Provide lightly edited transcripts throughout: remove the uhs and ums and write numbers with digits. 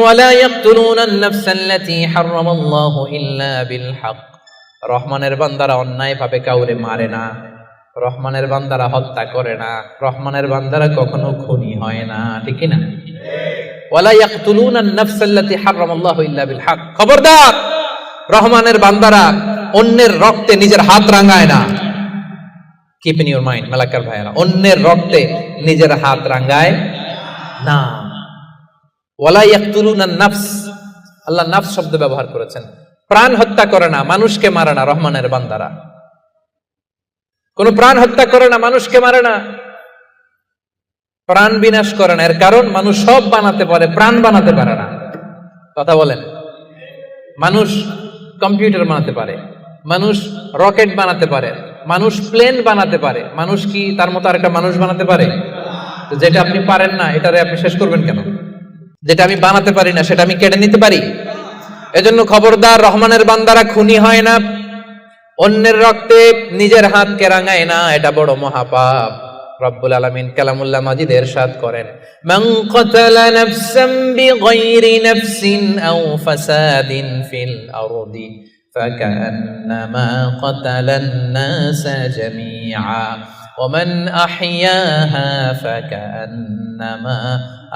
ওয়ালা ইয়াকতুলুনান নাফসাল্লাতী হারামাল্লাহু ইল্লা বিল হক। রহমানের বান্দারা অন্যায় ভাবে কাউরে মারে না, রহমানের বান্দারা হত্যা করে না, রহমানের বান্দারা কখনো খুনি হয় না, ঠিক না? ওয়ালা ইয়াকতুলুনান নাফসাল্লাতী হারামাল্লাহু ইল্লা বিল হক। খবরদার, রহমানের বান্দারা অন্যের রক্তে নিজের হাত রাঙায় না। Keep in your mind Malakar ভাইরা, অন্যের রক্তে নিজের হাত রাঙায় না। ওয়ালা ইয়াকতুলুনান নাফস, আল্লাহ নাফস শব্দ ব্যবহার করেছেন। প্রাণ হত্যা করে না, মানুষকে মারে না রহমানের বান্দারা। কোন প্রাণ হত্যা করে না, মানুষকে মারে না, প্রাণ বিনাশ করে না। এর কারণ মানুষ সব বানাতে পারে, প্রাণ বানাতে পারে না। কথা বলেন। মানুষ কম্পিউটার বানাতে পারে, মানুষ রকেট বানাতে পারে, মানুষ প্লেন বানাতে পারে। মানুষ কি তার মতো আরেকটা মানুষ বানাতে পারে? যেটা আপনি পারেন না এটারে আপনি শেষ করবেন কেন? যেটা আমি বানাতে পারি না সেটা আমি কেটে নিতে পারি? এজন্য খবরদার, রহমানের বান্দারা খুনি হয় না, অন্যের রক্তে নিজের হাতকে রাঙায় না, এটা বড় মহাপাপ। রব্বুল আলামিন কালামুল্লাহ মাজিদ ইরশাদ করেন, মান কাতালা নাফসান বিগাইরি নাফসিন আও ফাসাদিন ফিল আরদি ফাকান্নামা কাতালান নাসা জামিআ ওয়া মান আহইয়াহা ফাকান্নামা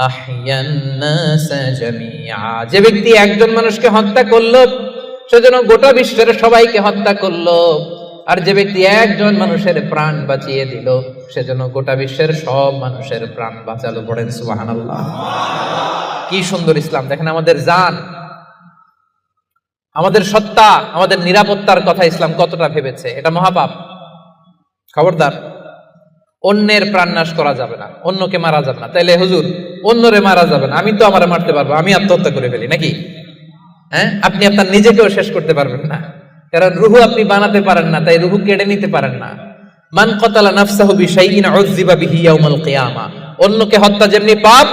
আহইয়ান নাসা জামিআ। যে ব্যক্তি একজন মানুষকে হত্যা করলো সেজন্য গোটা বিশ্বের সবাইকে হত্যা করলো, আর যে ব্যক্তি একজন মানুষের প্রাণ বাঁচিয়ে দিল সেজন্য গোটা বিশ্বের সব মানুষের প্রাণ বাঁচালো। পড়েন সুবহানাল্লাহ। কি সুন্দর ইসলাম! দেখেন, আমাদের জান, আমাদের সত্তা, আমাদের নিরাপত্তার কথা ইসলাম কতটা ভেবেছে। এটা মহাপাপ। খবরদার, অন্যের প্রাণ নাশ করা যাবে না, অন্যকে মারা যাবে না। তাইলে হুজুর, অন্যরে মারা যাবে না, আমি তো আমারে মারতে পারবো, আমি আত্মহত্যা করে ফেলি নাকি? হ্যাঁ, আপনি আপনার নিজেকেও শেষ করতে পারবেন না, কারণ রুহু আপনি বানাতে পারেন না, তাই রুহু কেড়ে নিতে পারেন না। মান কাতালা নাফসাহু বিশাইইন উযযিবা বিহি ইয়াউমাল কিয়ামা। অন্যকে হত্যা যেমনি পাপ,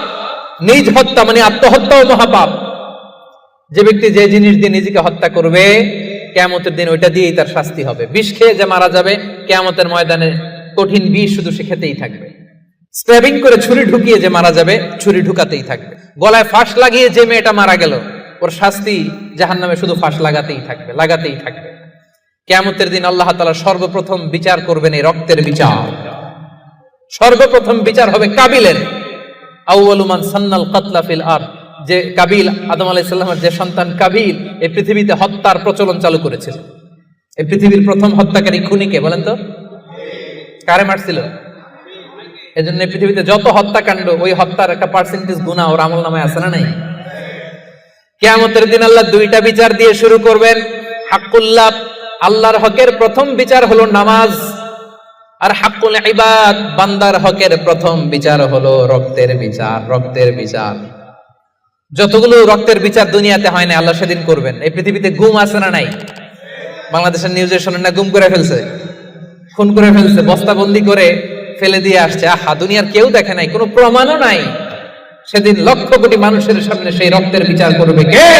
নিজ হত্যা মানে আত্মহত্যাও মহাপাপ। যে ব্যক্তি যে জিনিস দিয়ে নিজেকে হত্যা করবে, কিয়ামতের দিন ওইটা দিয়েই তার শাস্তি হবে। বিষ খেয়ে যে মারা যাবে, কিয়ামতের ময়দানে কঠিন বিষ শুধু সে খেতেই থাকবে। স্ট্যাবিং করে ছুরি ঢুকিয়ে যে মারা যাবে, ছুরি ঢুকাতেই থাকবে। গলায় ফাঁস লাগিয়ে যে মেয়েটা মারা গেল, ওর শাস্তি জাহান্নামে শুধু ফাঁস লাগাতেই থাকবে, লাগাতেই থাকবে। কিয়ামতের দিন আল্লাহ তাআলা সর্বপ্রথম বিচার করবেন এই রক্তের বিচার। সর্বপ্রথম বিচার হবে কাবিলের। আউয়ালু মান সান্নাল কাতলা ফিল আরদ। যে কাবিল, আদম আলাইহিস সালামের যে সন্তান কাবিল, এই পৃথিবীতে হত্যার প্রচলন চালু করেছিল। এই পৃথিবীর প্রথম হত্যাকারী খুনিকে বলেন তো? কারে মারছিল? এজন্য পৃথিবীতে যত হত্যাকাণ্ড, ওই হত্যার একটা পার্সেন্টেজ গুনাহ ওর আমলনামায় আছে না নাই? কিয়ামতের দিন আল্লাহ দুইটা বিচার দিয়ে শুরু করবেন। হাক্কুল্লাহ, আল্লাহর হকের প্রথম বিচার হলো নামাজ, আর হাক্কুল ইবাদ, বান্দার হকের প্রথম বিচার হলো রক্তের বিচার। রক্তের বিচার, যতগুলো রক্তের বিচার দুনিয়াতে হয় না, আল্লাহ সেদিন করবেন। এই পৃথিবীতে গুম আছে না নাই? বাংলাদেশের নিউজে শোনেন না, গুম করে ফেলছে, খুন করে ফেলছে, বস্তাবন্দি করে ফেলে দিয়ে আসছে। আহা, দুনিয়ার কেউ দেখে নাই, কোনো প্রমাণও নাই। সেদিন লক্ষ কোটি মানুষের সামনে সেই রক্তের বিচার করবে কে?